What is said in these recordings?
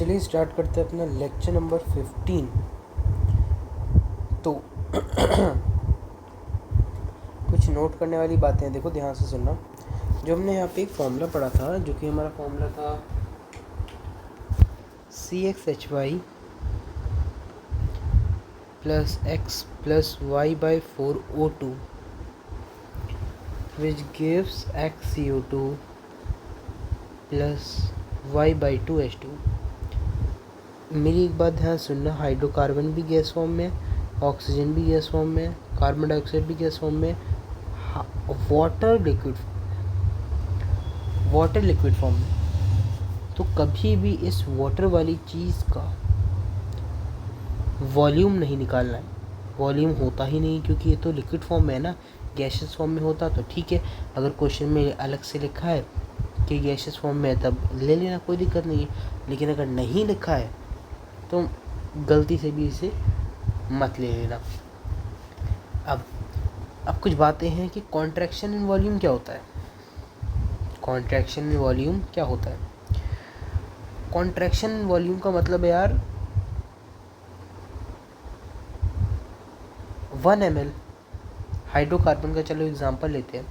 चलिए स्टार्ट करते हैं अपना लेक्चर नंबर 15। तो कुछ नोट करने वाली बातें हैं, देखो ध्यान से सुनना। जो हमने यहाँ पे एक फॉर्मूला पढ़ा था, जो कि हमारा फॉर्मूला था CXHY plus X plus Y/4O2 which gives XCO2 plus Y/2H2। मेरी एक बात ध्यान सुनना, हाइड्रोकार्बन भी गैस फॉर्म में, ऑक्सीजन भी गैस फॉर्म में, कार्बन डाइऑक्साइड भी गैस फॉर्म में, वाटर लिक्विड फॉर्म में। तो कभी भी इस वाटर वाली चीज़ का वॉल्यूम नहीं निकालना है। वॉल्यूम होता ही नहीं, क्योंकि ये तो लिक्विड फॉर्म में है ना। गैसेस फॉर्म में होता तो ठीक है, अगर क्वेश्चन में अलग से लिखा है कि गैसेस फॉर्म में है तब ले लेना, कोई दिक्कत नहीं है। लेकिन अगर नहीं लिखा है तो गलती से भी इसे मत ले लेना। अब कुछ बातें हैं कि कॉन्ट्रैक्शन इन वॉल्यूम क्या होता है। कॉन्ट्रैक्शन इन वॉल्यूम क्या होता है? कॉन्ट्रैक्शन इन वॉल्यूम का मतलब है यार 1 ml हाइड्रोकार्बन का, चलो एग्जांपल लेते हैं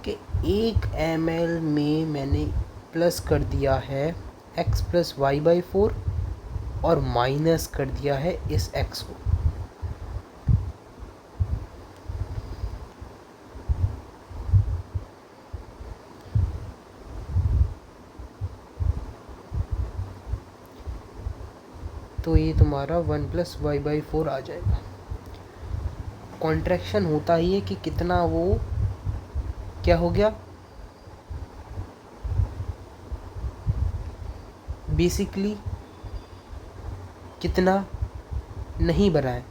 कि 1 ml में मैंने प्लस कर दिया है x प्लस Y/4 और माइनस कर दिया है इस x को। तो ये तुम्हारा 1 प्लस Y/4 आ जाएगा। कॉन्ट्रैक्शन होता ही है कि कितना वो क्या हो गया, बेसिकली कितना नहीं बना है।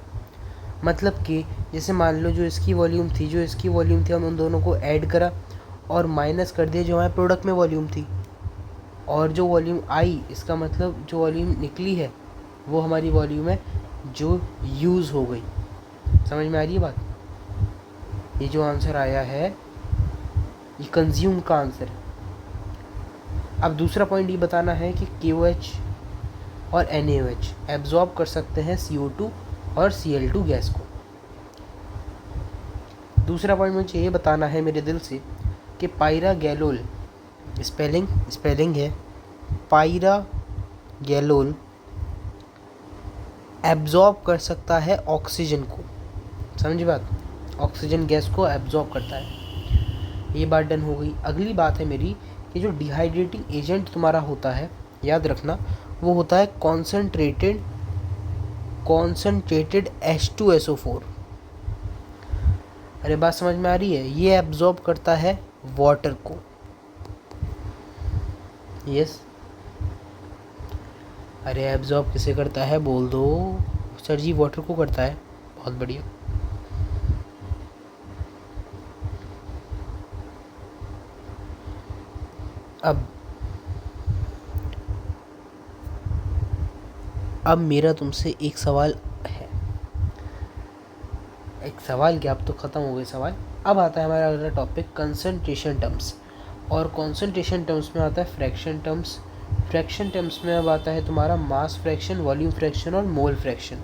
मतलब कि जैसे मान लो जो इसकी वॉल्यूम थी हम उन दोनों को ऐड करा और माइनस कर दिया जो हमारे प्रोडक्ट में वॉल्यूम थी, और जो वॉल्यूम आई इसका मतलब जो वॉल्यूम निकली है वो हमारी वॉल्यूम है जो यूज़ हो गई। समझ में आ रही है बात? ये जो आंसर आया है ये कंज्यूम का आंसर है। अब दूसरा पॉइंट ये बताना है कि KOH और NaOH एब्जॉर्ब कर सकते हैं CO2 और Cl2 गैस को। दूसरा पॉइंट मुझे ये बताना है मेरे दिल से कि पायरागैलोल, स्पेलिंग है पायरागैलोल, एब्जॉर्ब कर सकता है ऑक्सीजन को। समझी बात? ऑक्सीजन गैस को एब्जॉर्ब करता है। ये बात डन हो गई। अगली बात है मेरी कि जो डिहाइड्रेटिंग एजेंट तुम्हारा होता है, याद रखना, वो होता है कॉन्सनट्रेटेड H2SO4। अरे बात समझ में आ रही है? ये एब्जॉर्ब करता है वाटर को। यस। अरे एब्जॉर्ब किसे करता है बोल दो सर जी? वाटर को करता है। बहुत बढ़िया। अब मेरा तुमसे एक सवाल है। एक सवाल क्या, अब तो ख़त्म हो गए सवाल। अब आता है हमारा अगला टॉपिक कंसंट्रेशन टर्म्स। और कंसंट्रेशन टर्म्स में आता है फ्रैक्शन टर्म्स। फ्रैक्शन टर्म्स में अब आता है तुम्हारा मास फ्रैक्शन, वॉल्यूम फ्रैक्शन और मोल फ्रैक्शन।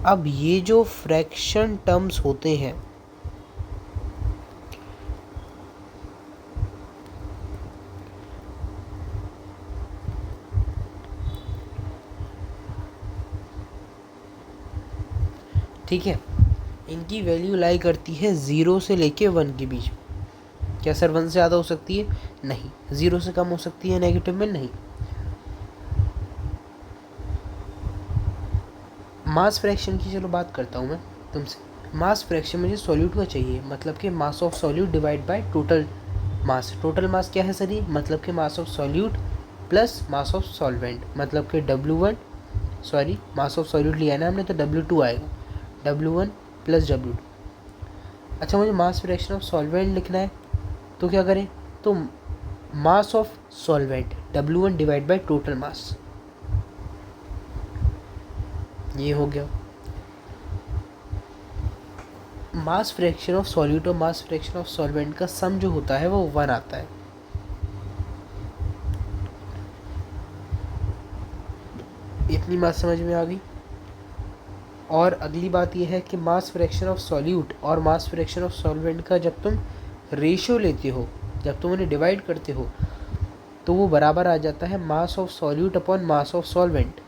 अब ये जो फ्रैक्शन टर्म्स होते हैं ठीक है, इनकी वैल्यू लाई करती है 0 से लेके 1 के बीच। क्या सर 1 से ज़्यादा हो सकती है? नहीं। 0 से कम हो सकती है नेगेटिव में? नहीं। मास फ्रैक्शन की चलो बात करता हूँ मैं तुमसे। मास फ्रैक्शन मुझे सॉल्यूट का चाहिए, मतलब कि mass of solute divide by total mass. Total mass क्या है सर? ये मतलब कि mass of solute plus mass of solvent, मतलब कि मास ऑफ सॉल्यूट लिया है ना हमने, तो W2 आएगा। W1 plus W2। अच्छा, मुझे मास फ्रैक्शन ऑफ सॉल्वेंट लिखना है तो क्या करें? तो mass of solvent W1 divide by total मास, ये हो गया। मास फ्रैक्शन ऑफ सॉल्यूट और मास फ्रैक्शन ऑफ सॉल्वेंट का सम जो होता है वो 1 आता है। इतनी बात समझ में आ गई। और अगली बात यह है कि मास फ्रैक्शन ऑफ सॉल्यूट और मास फ्रैक्शन ऑफ सॉल्वेंट का जब तुम रेशियो लेते हो, जब तुम उन्हें डिवाइड करते हो, तो वो बराबर आ जाता है mass of solute upon mass of solvent.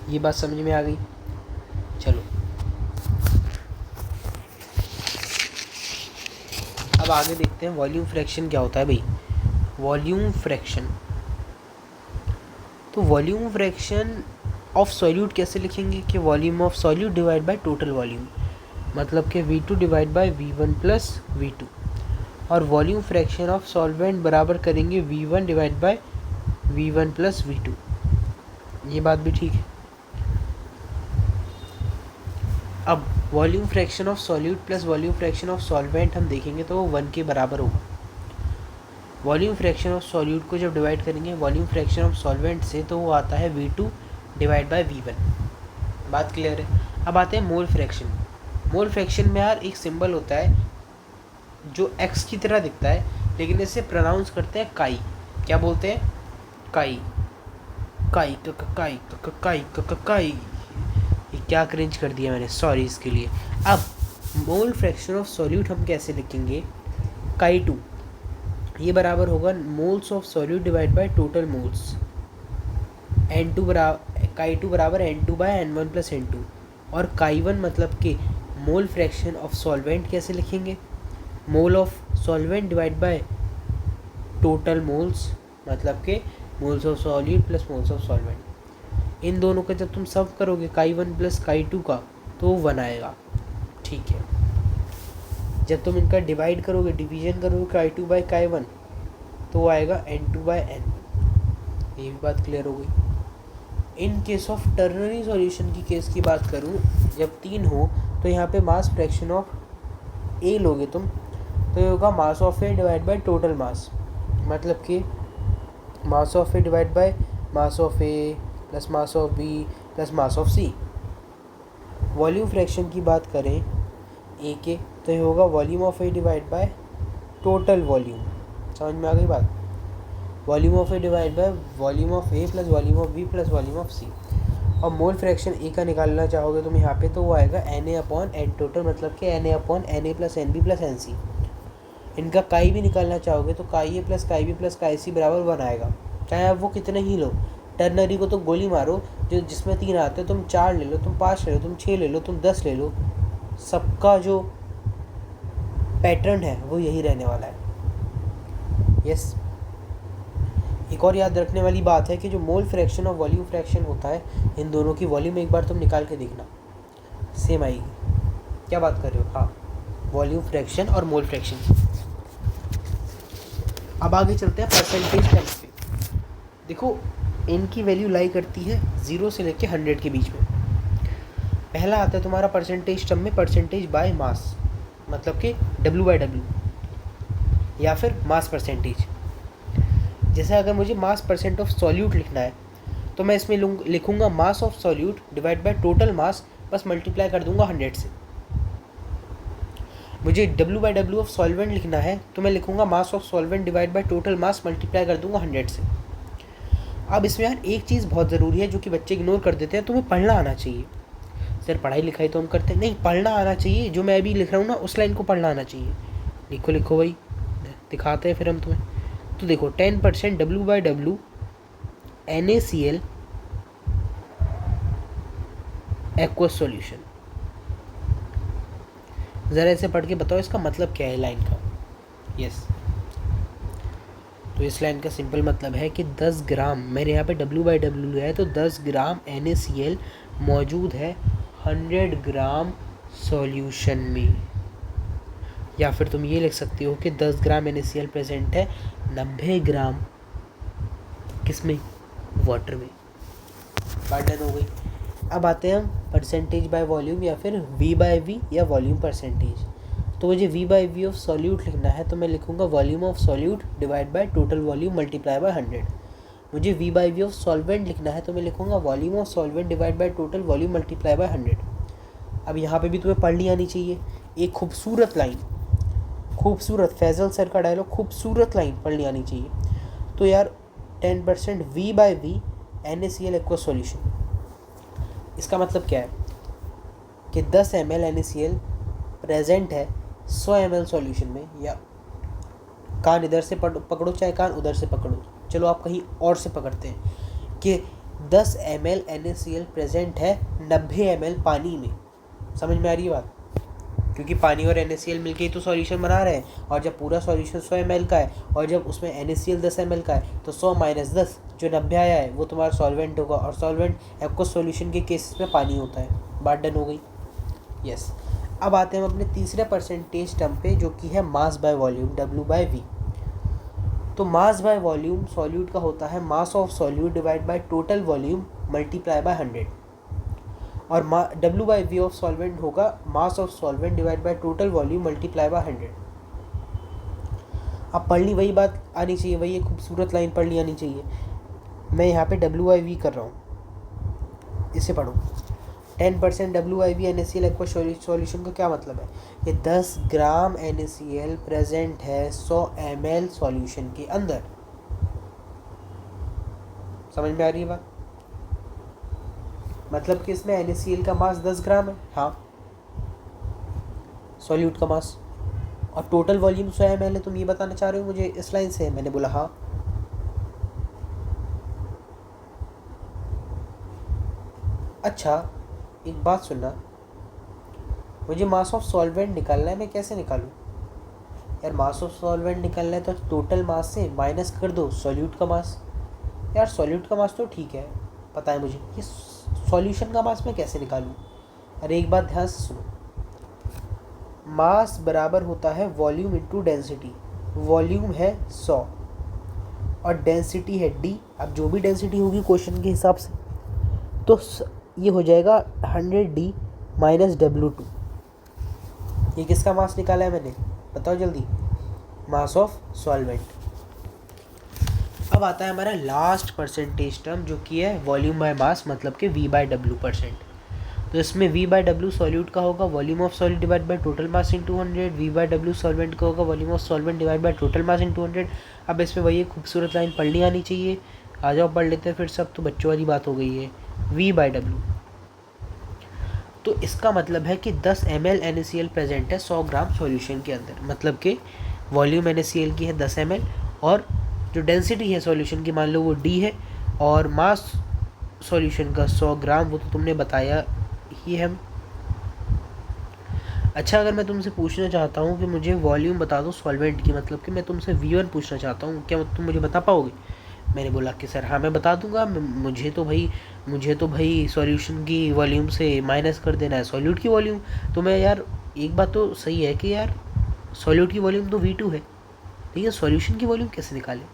ये बात समझ में आ गई। चलो अब आगे देखते हैं वॉल्यूम फ्रैक्शन क्या होता है भाई। वॉल्यूम फ्रैक्शन, तो वॉल्यूम फ्रैक्शन ऑफ सॉल्यूट कैसे लिखेंगे कि volume of solute divide by total volume, मतलब कि V2 divide by V1 plus V2। और वॉल्यूम फ्रैक्शन ऑफ सॉल्वेंट बराबर करेंगे V1 divide by V1 plus V2। ये बात भी ठीक है। अब volume fraction of solute plus volume fraction of solvent हम देखेंगे तो वो 1 के बराबर होगा। वॉल्यूम फ्रैक्शन ऑफ सॉल्यूट को जब डिवाइड करेंगे वॉल्यूम फ्रैक्शन ऑफ सॉल्वेंट से तो वो आता है V2 डिवाइड बाय V1। बात क्लियर है। अब आते हैं मोल फ्रैक्शन। मोल फ्रैक्शन में यार एक सिंबल होता है जो x की तरह दिखता है, लेकिन इसे प्रोनाउंस करते हैं काई। क्या बोलते हैं? काई। काई काई काई काई। ये क्या क्रिंच कर दिया मैंने, सॉरी इसके लिए। अब मोल फ्रैक्शन ऑफ सॉल्यूट हम कैसे लिखेंगे? काई2, ये बराबर होगा moles of solute divide by total moles. N2 बराबर काई2 बराबर N2 bye N1 plus N2। और काई1 मतलब कि मोल फ्रैक्शन ऑफ सॉल्वेंट कैसे लिखेंगे? Mole of solvent divide by total moles, मतलब कि moles of solute plus moles of solvent. इन दोनों का जब तुम सम करोगे काई1 प्लस काई2 का तो वो 1 आएगा। ठीक है। जब तुम इनका डिवाइड करोगे, डिवीजन करोगे काई2 बाय काई1 तो वो आएगा N2 बाय N1। ये भी बात क्लियर हो गई। In case of ternary solution की केस की बात करूँ, जब 3 हो तो यहाँ पे मास फ्रैक्शन ऑफ ए लोगे तुम तो ये होगा mass of A divide by total mass, मतलब कि mass of A divide by mass of A plus mass of B plus mass of C. Volume fraction की बात करें ए के तो ये होगा volume of A divide by total volume. समझ में आ गई बात? Volume of A divide by volume of A plus volume of B plus volume of C. और मोल फ्रैक्शन ए का निकालना चाहोगे तुम यहाँ पे तो वो आएगा Na अपॉन एन टोटल, मतलब कि Na upon Na plus NB plus NC। इनका काई भी निकालना चाहोगे तो chi A plus chi B plus chi C बराबर 1 आएगा, चाहे आप वो कितने ही लो। टर्नरी को तो गोली मारो, जो जिसमें 3 आते हो, तुम 4 ले लो, तुम 5 ले लो, तुम 6 ले लो, तुम 10 ले लो, सबका जो पैटर्न है वो यही रहने वाला है। यस। एक और याद रखने वाली बात है कि जो मोल फ्रैक्शन और वॉल्यूम फ्रैक्शन होता है, इन दोनों की वॉल्यूम एक बार तुम निकाल के देखना, सेम आएगी। क्या बात कर रहे हो? हाँ, वॉल्यूम फ्रैक्शन और मोल फ्रैक्शन। अब आगे चलते हैं परसेंटेज टर्म्स पे। देखो इनकी वैल्यू लाई करती है 0 से लेके 100 के बीच में। पहला आता है तुम्हारा परसेंटेज टर्म में परसेंटेज बाय मास, मतलब कि W/W या फिर मास परसेंटेज। जैसे अगर मुझे मास परसेंट ऑफ सॉल्यूट लिखना है तो मैं इसमें लिखूंगा mass of solute divide by total मास, बस मल्टीप्लाई कर दूंगा 100 से। मुझे W/W ऑफ सॉल्वेंट लिखना है तो मैं लिखूंगा mass of solvent divide by total mass, multiply कर दूंगा 100 से। अब इसमें यार एक चीज़ बहुत ज़रूरी है जो कि बच्चे इग्नोर कर देते हैं, तुम्हें पढ़ना आना चाहिए। सर पढ़ाई लिखाई तो हम करते हैं, नहीं, पढ़ना आना चाहिए। जो मैं अभी लिख रहा हूँ ना उस लाइन को पढ़ना आना चाहिए। लिखो लिखो भाई, दिखाते हैं फिर हम तुम्हें। तो देखो 10% W/W NaCl एक्वस सॉल्यूशन। ज़रा इसे पढ़ के बताओ इसका मतलब क्या है लाइन का। यस, तो इस लाइन का सिंपल मतलब है कि 10 ग्राम, मेरे यहाँ पे W/W है तो 10 ग्राम NaCl मौजूद है 100 ग्राम सॉल्यूशन में। या फिर तुम ये लिख सकते हो कि 10 ग्राम NaCl प्रेजेंट है 90 ग्राम किसमें? वाटर में। बात डन हो गई। अब आते हैं हम परसेंटेज बाय वॉल्यूम या फिर V/V या वॉल्यूम परसेंटेज। तो मुझे V/V ऑफ सॉल्यूट लिखना है तो मैं लिखूंगा volume of solute divide by total volume multiply by 100। मुझे V/V ऑफ सॉल्वेंट लिखना है तो मैं लिखूंगा volume of solvent divide by total volume multiply by 100। अब यहाँ पे भी तुम्हें पढ़नी आनी चाहिए एक खूबसूरत लाइन, खूबसूरत फैजल सर का डायलॉग, खूबसूरत लाइन पढ़नी आनी चाहिए। तो यार 10% V/V NaCl एक्वा सॉल्यूशन, इसका मतलब क्या है कि 10 ml NaCl प्रेजेंट है 100 ml सॉल्यूशन में, या कान इधर से पकड़ो चाहे कान उधर से पकड़ो, चलो आप कहीं और से पकड़ते हैं कि 10 ml NaCl प्रेजेंट है 90 ml पानी में। समझ में आ रही है बात? क्योंकि पानी और NaCl मिलके ही तो सॉल्यूशन बना रहे हैं, और जब पूरा सॉल्यूशन 100 ml का है और जब उसमें NaCl 10 ml का है तो 100 - 10 जो 90 आया है वो तुम्हारा सॉल्वेंट होगा, और सॉल्वेंट एक्वस सॉल्यूशन के केसेस में पानी होता है। बात डन हो गई? यस। अब आते हैं हम अपने तीसरे परसेंटेज टर्म पे जो कि है मास बाय वॉल्यूम, W/V। तो मास बाय वॉल्यूम सॉल्यूट का होता है mass of solute divide by total volume multiply by 100, और W/V ऑफ सॉल्वेंट होगा mass of solvent divide by total volume multiply by 100। अब पढ़नी वही बात आनी चाहिए, वही एक खूबसूरत लाइन पढ़नी आनी चाहिए। मैं यहाँ पे W/V कर रहा हूँ, इसे पढ़ो। 10% W/V NaCl एक्वा सॉल्यूशन का क्या मतलब है कि 10 ग्राम NaCl प्रेजेंट है 100 ml सॉल्यूशन के अंदर। समझ में आ रही है बात? मतलब कि इसमें NaCl का मास 10 ग्राम है, हाँ, सॉल्यूट का मास, और टोटल वॉल्यूम 100 ml है। तुम ये बताना चाह रहे हो मुझे इस लाइन से? मैंने बोला हाँ। अच्छा एक बात सुनना, मुझे मास ऑफ सॉल्वेंट निकालना है, मैं कैसे निकालूं? यार मास ऑफ सॉल्वेंट निकालना है तो टोटल मास से माइनस कर दो सॉल्यूट का मास। यार सॉल्यूट का मास तो ठीक है, पता है मुझे, ये सॉल्यूशन का मास मैं कैसे निकालूं? अरे एक बात ध्यान से सुनो, मास बराबर होता है वॉल्यूम इंटू डेंसिटी। वॉल्यूम है 100 और डेंसिटी है D। अब जो भी डेंसिटी होगी क्वेश्चन के हिसाब से, तो ये हो जाएगा 100D - W2। ये किसका मास निकाला है मैंने, बताओ जल्दी? Mass of solvent. अब आता है हमारा लास्ट परसेंटेज टर्म जो कि है वॉल्यूम बाय मास, मतलब कि V/W%। तो इसमें V/W सॉल्यूट का होगा volume of solute divide by total mass into 100, V/W solvent का होगा volume of solvent divide by total mass into 100। अब इसमें वही एक खूबसूरत लाइन पढ़नी आनी चाहिए, आ जाओ पढ़ लेते हैं फिर। सब तो बच्चों वाली बात हो गई है। V/W, तो इसका मतलब है कि 10 ml NaCl प्रेजेंट है 100 ग्राम सॉल्यूशन के अंदर, मतलब कि वॉल्यूम NaCl की है 10 ml, और जो डेंसिटी है सॉल्यूशन की मान लो वो D है, और मास सॉल्यूशन का 100 ग्राम वो तो तुमने बताया ही है। अच्छा अगर मैं तुमसे पूछना चाहता हूँ कि मुझे वॉल्यूम बता दो सॉल्वेंट की, मतलब कि मैं तुमसे V1 पूछना चाहता हूँ, क्या तुम मुझे बता पाओगे? मैंने बोला कि सर हाँ मैं बता दूंगा, मुझे तो भाई सॉल्यूशन की वॉल्यूम से माइनस कर देना है सॉल्यूट की वॉल्यूम। तो मैं यार एक बात तो सही है कि यार सॉल्यूट की वॉल्यूम तो V2 है, लेकिन सॉल्यूशन की वॉल्यूम कैसे निकालें?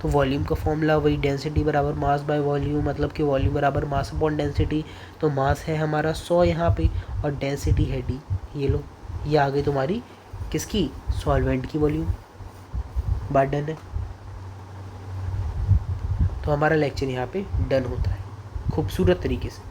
तो वॉल्यूम का फॉर्मूला वही डेंसिटी बराबर मास बाय वॉल्यूम, मतलब कि वॉल्यूम बराबर मास अपॉन डेंसिटी। तो मास है हमारा 100 यहाँ पे, और डेंसिटी है D। ये लो, ये आ गई तुम्हारी किसकी, सॉल्वेंट की वॉल्यूम। बात डन है। तो हमारा लेक्चर यहाँ पे डन होता है खूबसूरत तरीके से।